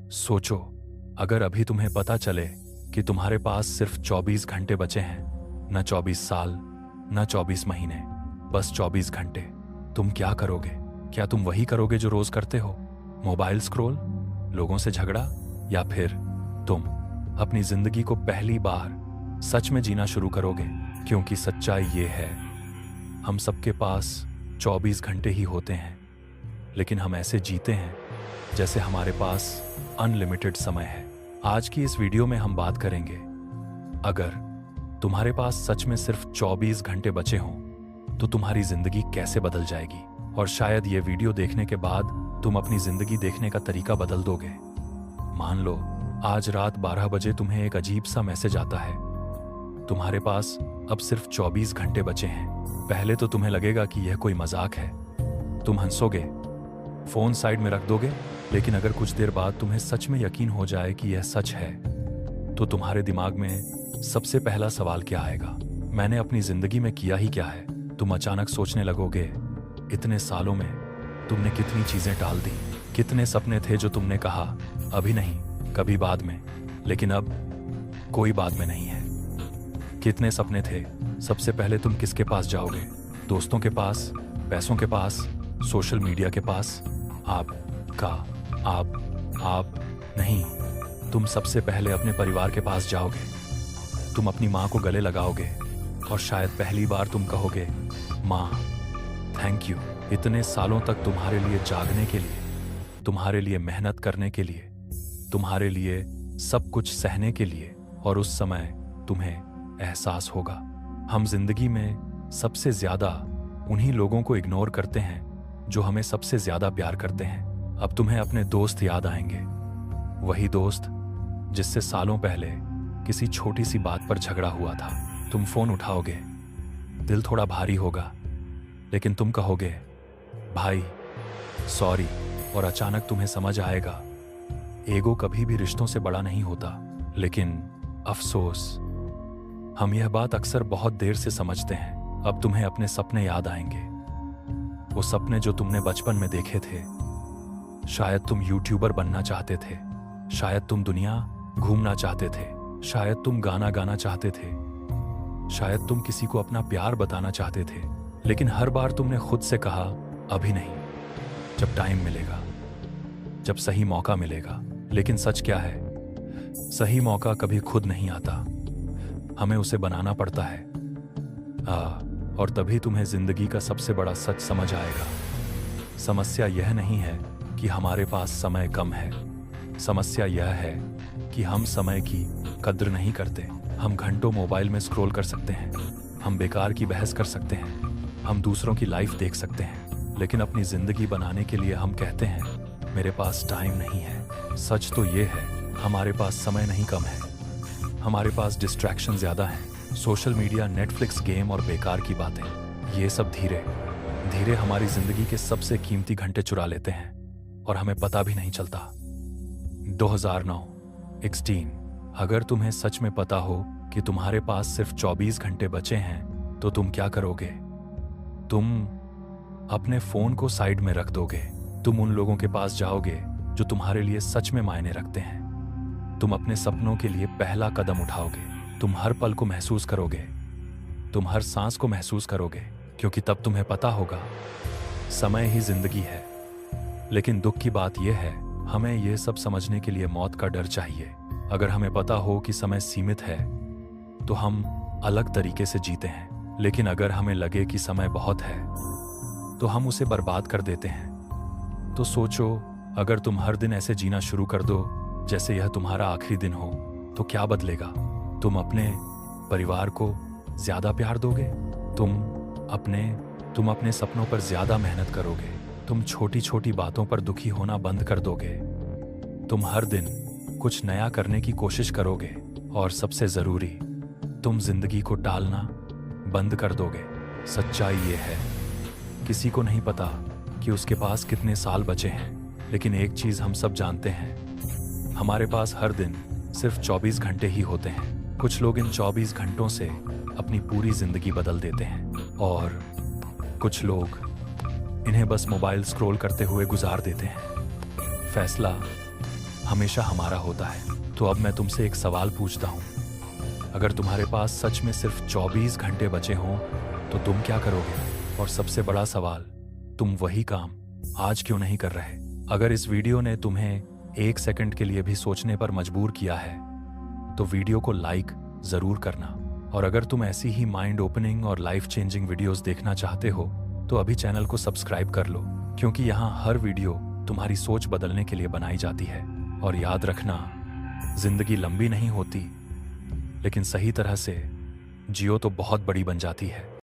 सोचो, अगर अभी तुम्हें पता चले कि तुम्हारे पास सिर्फ 24 घंटे बचे हैं, न 24 साल, न 24 महीने, बस 24 घंटे, तुम क्या करोगे? क्या तुम वही करोगे जो रोज करते हो? मोबाइल स्क्रॉल, लोगों से झगड़ा, या फिर तुम अपनी जिंदगी को पहली बार सच में जीना शुरू करोगे? क्योंकि सच्चाई ये है, हम सबके पास 24 घंटे ही होते हैं, लेकिन हम ऐसे जीते हैं जैसे हमारे पास अनलिमिटेड समय है। आज की इस वीडियो में हम बात करेंगे, अगर तुम्हारे पास सच में सिर्फ 24 घंटे बचे हों तो तुम्हारी जिंदगी कैसे बदल जाएगी। और शायद ये वीडियो देखने के बाद तुम अपनी जिंदगी देखने का तरीका बदल दोगे। मान लो आज रात 12 बजे तुम्हें एक अजीब सा मैसेज आता है, तुम्हारे पास अब सिर्फ 24 घंटे बचे हैं। पहले तो तुम्हें लगेगा कि यह कोई मजाक है, तुम हंसोगे, फोन साइड में रख दोगे। लेकिन अगर कुछ देर बाद तुम्हें सच में यकीन हो जाए कि यह सच है, तो तुम्हारे दिमाग में सबसे पहला सवाल क्या आएगा? मैंने अपनी जिंदगी में किया ही क्या है? तुम अचानक सोचने लगोगे, इतने सालों में तुमने कितनी चीजें टाल दी, कितने सपने थे जो तुमने कहा अभी नहीं, कभी बाद में, लेकिन अब कोई बाद में नहीं है। कितने सपने थे? सबसे पहले तुम किसके पास जाओगे? दोस्तों के पास, पैसों के पास, सोशल मीडिया के पास? आप नहीं, तुम सबसे पहले अपने परिवार के पास जाओगे। तुम अपनी माँ को गले लगाओगे और शायद पहली बार तुम कहोगे, माँ थैंक यू, इतने सालों तक तुम्हारे लिए जागने के लिए, तुम्हारे लिए मेहनत करने के लिए, तुम्हारे लिए सब कुछ सहने के लिए। और उस समय तुम्हें एहसास होगा, हम जिंदगी में सबसे ज्यादा उन्हीं लोगों को इग्नोर करते हैं जो हमें सबसे ज्यादा प्यार करते हैं। अब तुम्हें अपने दोस्त याद आएंगे, वही दोस्त जिससे सालों पहले किसी छोटी सी बात पर झगड़ा हुआ था। तुम फोन उठाओगे, दिल थोड़ा भारी होगा, लेकिन तुम कहोगे, भाई सॉरी, और अचानक तुम्हें समझ आएगा, ईगो कभी भी रिश्तों से बड़ा नहीं होता। लेकिन अफसोस, हम यह बात अक्सर बहुत देर से समझते हैं। अब तुम्हें अपने सपने याद आएंगे, वो सपने जो तुमने बचपन में देखे थे। शायद तुम यूट्यूबर बनना चाहते थे, शायद तुम दुनिया घूमना चाहते थे, शायद तुम गाना गाना चाहते थे, शायद तुम किसी को अपना प्यार बताना चाहते थे। लेकिन हर बार तुमने खुद से कहा, अभी नहीं, जब टाइम मिलेगा, जब सही मौका मिलेगा। लेकिन सच क्या है? सही मौका कभी खुद नहीं आता, हमें उसे बनाना पड़ता है। और तभी तुम्हें जिंदगी का सबसे बड़ा सच समझ आएगा। समस्या यह नहीं है कि हमारे पास समय कम है, समस्या यह है कि हम समय की कद्र नहीं करते। हम घंटों मोबाइल में स्क्रॉल कर सकते हैं, हम बेकार की बहस कर सकते हैं, हम दूसरों की लाइफ देख सकते हैं, लेकिन अपनी जिंदगी बनाने के लिए हम कहते हैं मेरे पास टाइम नहीं है। सच तो ये है, हमारे पास समय नहीं कम है, हमारे पास डिस्ट्रैक्शन ज्यादा है। सोशल मीडिया, नेटफ्लिक्स, गेम और बेकार की बातें, ये सब धीरे धीरे हमारी जिंदगी के सबसे कीमती घंटे चुरा लेते हैं और हमें पता भी नहीं चलता। 2009 अगर तुम्हें सच में पता हो कि तुम्हारे पास सिर्फ 24 घंटे बचे हैं तो तुम क्या करोगे? तुम अपने फोन को साइड में रख दोगे, तुम उन लोगों के पास जाओगे जो तुम्हारे लिए सच में मायने रखते हैं, तुम अपने सपनों के लिए पहला कदम उठाओगे, तुम हर पल को महसूस करोगे, तुम हर सांस को महसूस करोगे, क्योंकि तब तुम्हें पता होगा समय ही जिंदगी है। लेकिन दुख की बात यह है, हमें यह सब समझने के लिए मौत का डर चाहिए। अगर हमें पता हो कि समय सीमित है तो हम अलग तरीके से जीते हैं, लेकिन अगर हमें लगे कि समय बहुत है तो हम उसे बर्बाद कर देते हैं। तो सोचो, अगर तुम हर दिन ऐसे जीना शुरू कर दो जैसे यह तुम्हारा आखिरी दिन हो, तो क्या बदलेगा? तुम अपने परिवार को ज्यादा प्यार दोगे, तुम अपने सपनों पर ज्यादा मेहनत करोगे, तुम छोटी छोटी बातों पर दुखी होना बंद कर दोगे, तुम हर दिन कुछ नया करने की कोशिश करोगे, और सबसे जरूरी, तुम जिंदगी को टालना बंद कर दोगे। सच्चाई ये है, किसी को नहीं पता कि उसके पास कितने साल बचे हैं, लेकिन एक चीज हम सब जानते हैं, हमारे पास हर दिन सिर्फ 24 घंटे ही होते हैं। कुछ लोग इन 24 घंटों से अपनी पूरी जिंदगी बदल देते हैं, और कुछ लोग इन्हें बस मोबाइल स्क्रॉल करते हुए गुजार देते हैं। फैसला हमेशा हमारा होता है। तो अब मैं तुमसे एक सवाल पूछता हूँ, अगर तुम्हारे पास सच में सिर्फ 24 घंटे बचे हों तो तुम क्या करोगे? और सबसे बड़ा सवाल, तुम वही काम आज क्यों नहीं कर रहे? अगर इस वीडियो ने तुम्हें 1 सेकंड के लिए भी सोचने पर मजबूर किया है तो वीडियो को लाइक जरूर करना। और अगर तुम ऐसी ही माइंड ओपनिंग और लाइफ चेंजिंग वीडियोस देखना चाहते हो तो अभी चैनल को सब्सक्राइब कर लो, क्योंकि यहाँ हर वीडियो तुम्हारी सोच बदलने के लिए बनाई जाती है। और याद रखना, जिंदगी लंबी नहीं होती, लेकिन सही तरह से जियो तो बहुत बड़ी बन जाती है।